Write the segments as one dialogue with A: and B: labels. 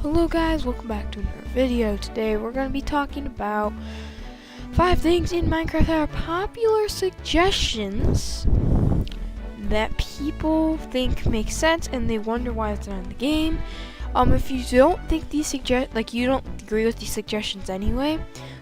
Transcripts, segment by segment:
A: Hello guys, welcome back to another video. Today we're going to be talking about 5 things in Minecraft that are popular suggestions that people think make sense and they wonder why it's not in the game. If you don't think these you don't agree with these suggestions anyway,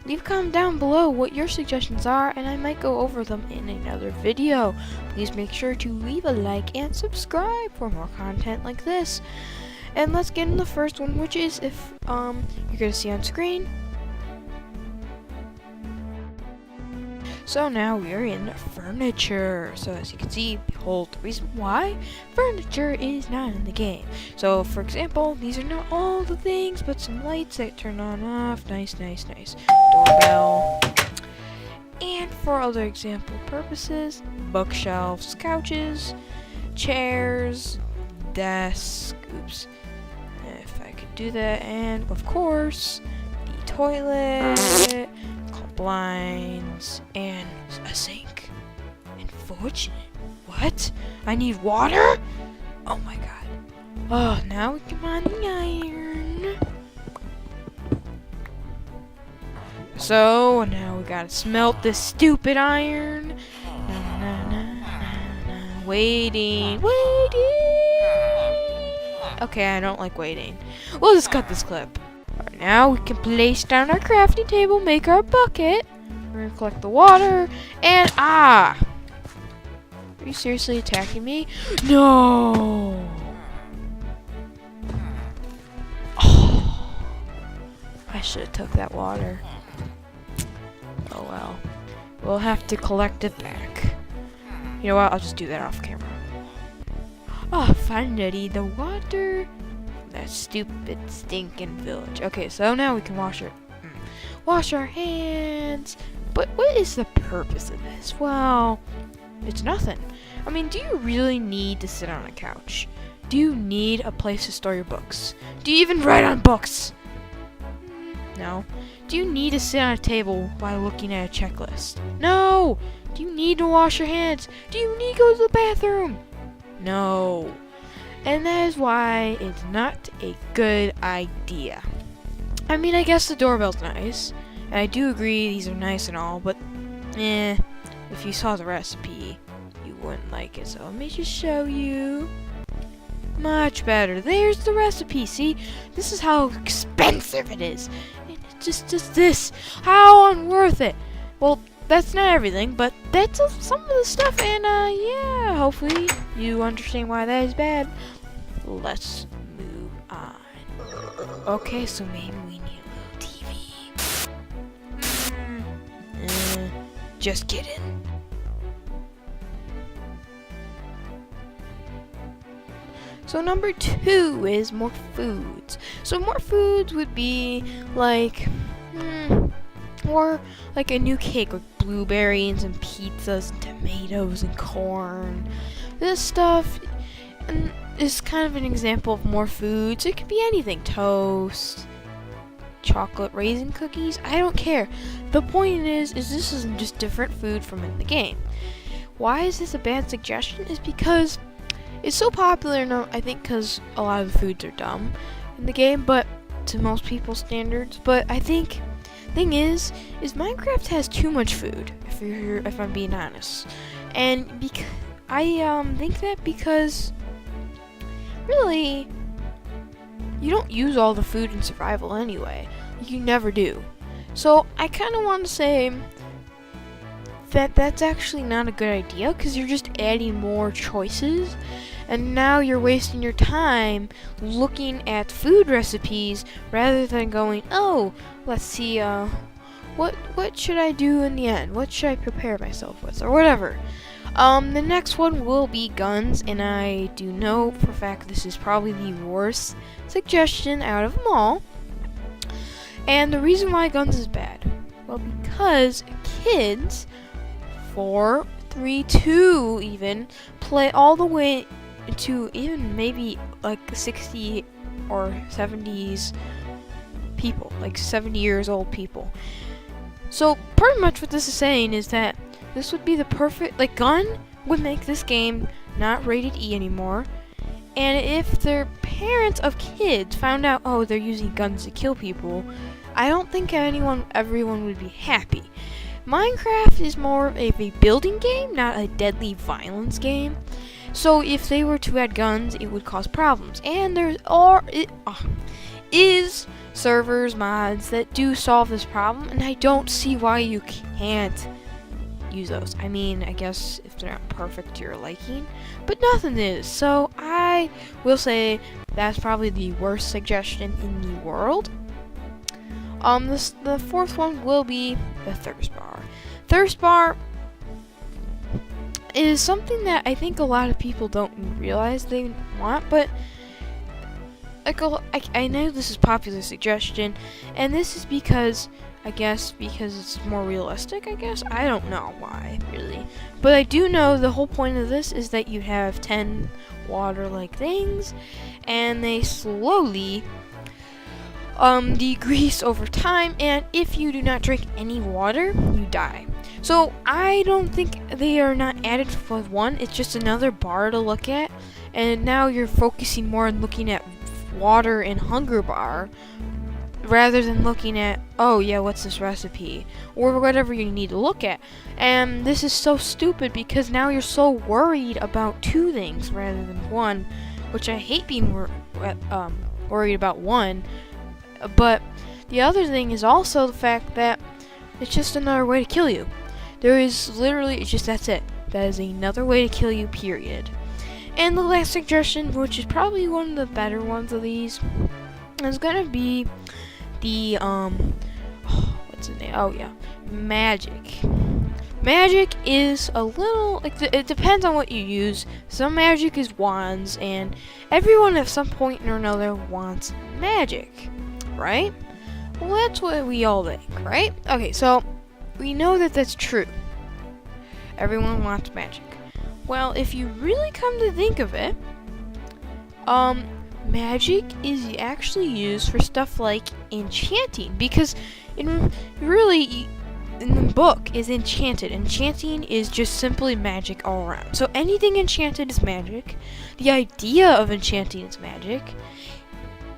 A: leave a comment down below what your suggestions are and I might go over them in another video. Please make sure to leave a like and subscribe for more content like this. And let's get in the first one, which is if you're gonna see on screen. So now we are in furniture. So as you can see, behold the reason why furniture is not in the game. So for example, these are not all the things, but some lights that turn on off. Nice. Doorbell. And for other example purposes, bookshelves, couches, chairs, desks, oops. If I could do that, and of course, the toilet, blinds, and a sink. Unfortunate. What? I need water? Oh my god. Oh, now we come on the iron. So, now we gotta smelt this stupid iron. Waiting. Okay, I don't like waiting. We'll just cut this clip. Alright, now we can place down our crafting table, make our bucket. We're gonna collect the water, and Are you seriously attacking me? No! Oh, I should have took that water. Oh well. We'll have to collect it back. You know what? I'll just do that off camera. Oh, finally, the water. That stupid stinking village. Okay, so now we can wash our hands. But what is the purpose of this? Well, it's nothing. I mean, do you really need to sit on a couch? Do you need a place to store your books? Do you even write on books? No. Do you need to sit on a table while looking at a checklist? No. Do you need to wash your hands? Do you need to go to the bathroom? No. And that is why it's not a good idea. I mean, I guess the doorbell's nice. And I do agree these are nice and all, but if you saw the recipe, you wouldn't like it. So let me just show you. Much better. There's the recipe. See? This is how expensive it is. And it's just this. How unworth it. Well, that's not everything, but that's some of the stuff, and yeah, hopefully you understand why that is bad. Let's move on. Okay, so maybe we need a little TV. Just kidding. So number 2 is more foods. So more foods would be like, or like a new cake with blueberries and pizzas and tomatoes and corn. This stuff is kind of an example of more foods. It could be anything. Toast, chocolate raisin cookies, I don't care. The point is this isn't just different food from in the game. Why is this a bad suggestion? Is because it's so popular now, I think because a lot of the foods are dumb in the game, but to most people's standards. But I think thing is Minecraft has too much food, if I'm being honest. And I think that because really you don't use all the food in survival anyway. You never do. So I kind of want to say that that's actually not a good idea, because you're just adding more choices, and now you're wasting your time looking at food recipes rather than going, oh, let's see, what should I do in the end? What should I prepare myself with, or whatever. The next one will be guns, and I do know for a fact this is probably the worst suggestion out of them all. And the reason why guns is bad, well, because kids 4, 3, 2 even play all the way to even maybe like 60 or 70s people, like 70 years old people. So pretty much what this is saying is that this would be the perfect, gun would make this game not rated E anymore, And if their parents of kids found out, oh, they're using guns to kill people, I don't think everyone would be happy. Minecraft is more of a building game, not a deadly violence game. So if they were to add guns, it would cause problems. And is servers mods that do solve this problem, and I don't see why you can't use those. I mean, I guess if they're not perfect to your liking, but nothing is. So I will say that's probably the worst suggestion in the world. The fourth one will be the thirst bar. Thirst bar is something that I think a lot of people don't realize they want, but I know this is a popular suggestion, and this is because it's more realistic, I don't know why, really. But I do know the whole point of this is that you have 10 water-like things, and they slowly decrease over time, and if you do not drink any water, you die. So I don't think they are not added for one, it's just another bar to look at, and now you're focusing more on looking at water and hunger bar, rather than looking at, oh yeah, what's this recipe, or whatever you need to look at. And this is so stupid because now you're so worried about two things rather than one, which I hate being worried about one. But the other thing is also the fact that it's just another way to kill you. There is literally, that's it. That is another way to kill you, period. And the last suggestion, which is probably one of the better ones of these, is gonna be the what's the name? Oh yeah, magic. Magic is a little it depends on what you use. Some magic is wands, and everyone at some point or another wants magic, right? Well, that's what we all think, right? Okay, so we know that that's true. Everyone wants magic. Well, if you really come to think of it, magic is actually used for stuff like enchanting, because in the book is enchanted. Enchanting is just simply magic all around. So anything enchanted is magic. The idea of enchanting is magic.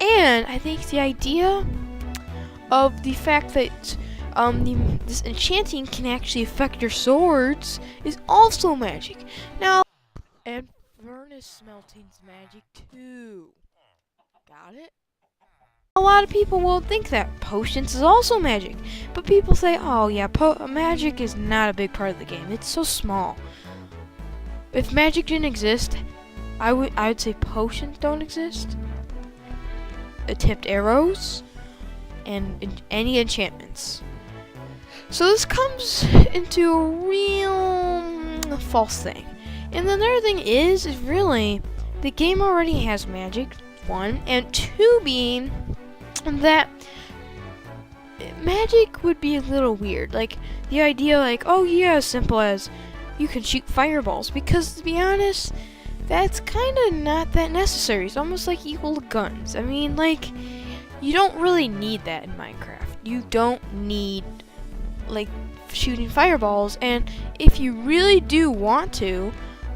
A: And I think the idea of the fact that this enchanting can actually affect your swords is also magic. Now, and furnace smelting's magic too. Got it? A lot of people will think that potions is also magic, but people say, oh yeah, magic is not a big part of the game. It's so small. If magic didn't exist, I would say potions don't exist, tipped arrows, and any enchantments. So this comes into a real false thing. And another thing is really, the game already has magic, one, and two being that magic would be a little weird. Like, the idea oh yeah, as simple as you can shoot fireballs, because to be honest, that's kind of not that necessary. It's almost like equal to guns. I mean, you don't really need that in Minecraft. You don't need shooting fireballs, and if you really do want to,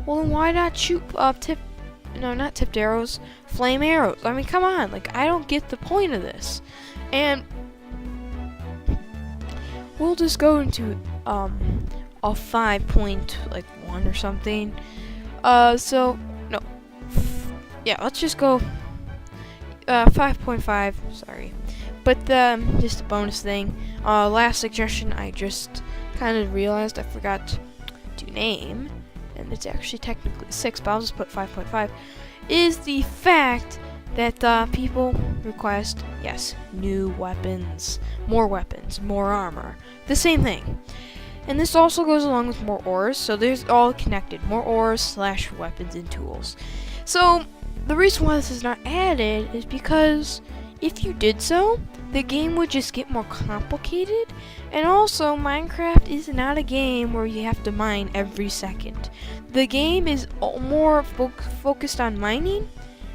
A: well then why not shoot not tipped arrows, flame arrows? I mean, come on, I don't get the point of this. And we'll just go into a 5.1 or something. Let's just go 5.5, sorry. But just a bonus thing, last suggestion I just kind of realized I forgot to name, and it's actually technically 6, but I'll just put 5.5, is the fact that people request, yes, new weapons, more armor, the same thing. And this also goes along with more ores, so there's all connected, more ores / weapons and tools. So the reason why this is not added is because if you did so, the game would just get more complicated, and also Minecraft is not a game where you have to mine every second. The game is more focused on mining,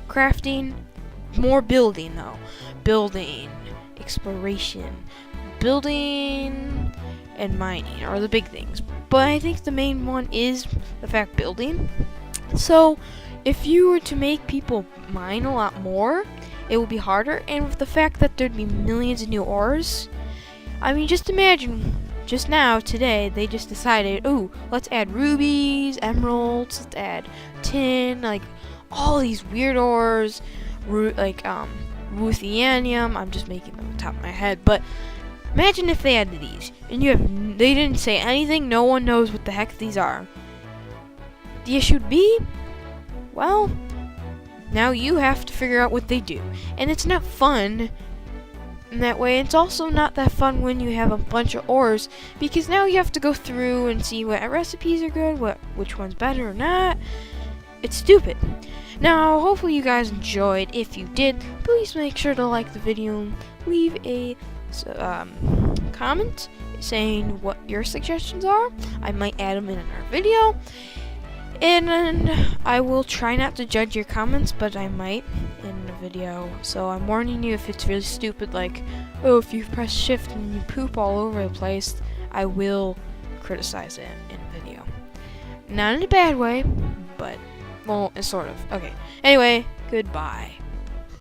A: crafting, more building though. Building, exploration, building, and mining are the big things. But I think the main one is the fact building. So if you were to make people mine a lot more, it would be harder. And with the fact that there'd be millions of new ores, I mean, just imagine, just now, today, they just decided, ooh, let's add rubies, emeralds, let's add tin, like, all these weird ores, like, ruthenium, I'm just making them on top of my head, but imagine if they added these, and they didn't say anything, no one knows what the heck these are. The issue would be, well, now you have to figure out what they do, and it's not fun in that way. It's also not that fun when you have a bunch of ores, because now you have to go through and see what recipes are good, which one's better or not. It's stupid. Now, hopefully you guys enjoyed. If you did, please make sure to like the video and leave a comment saying what your suggestions are. I might add them in our video. And I will try not to judge your comments, but I might in the video. So I'm warning you, if it's really stupid, like, oh, if you press shift and you poop all over the place, I will criticize it in a video. Not in a bad way, but, well, sort of. Okay. Anyway, goodbye.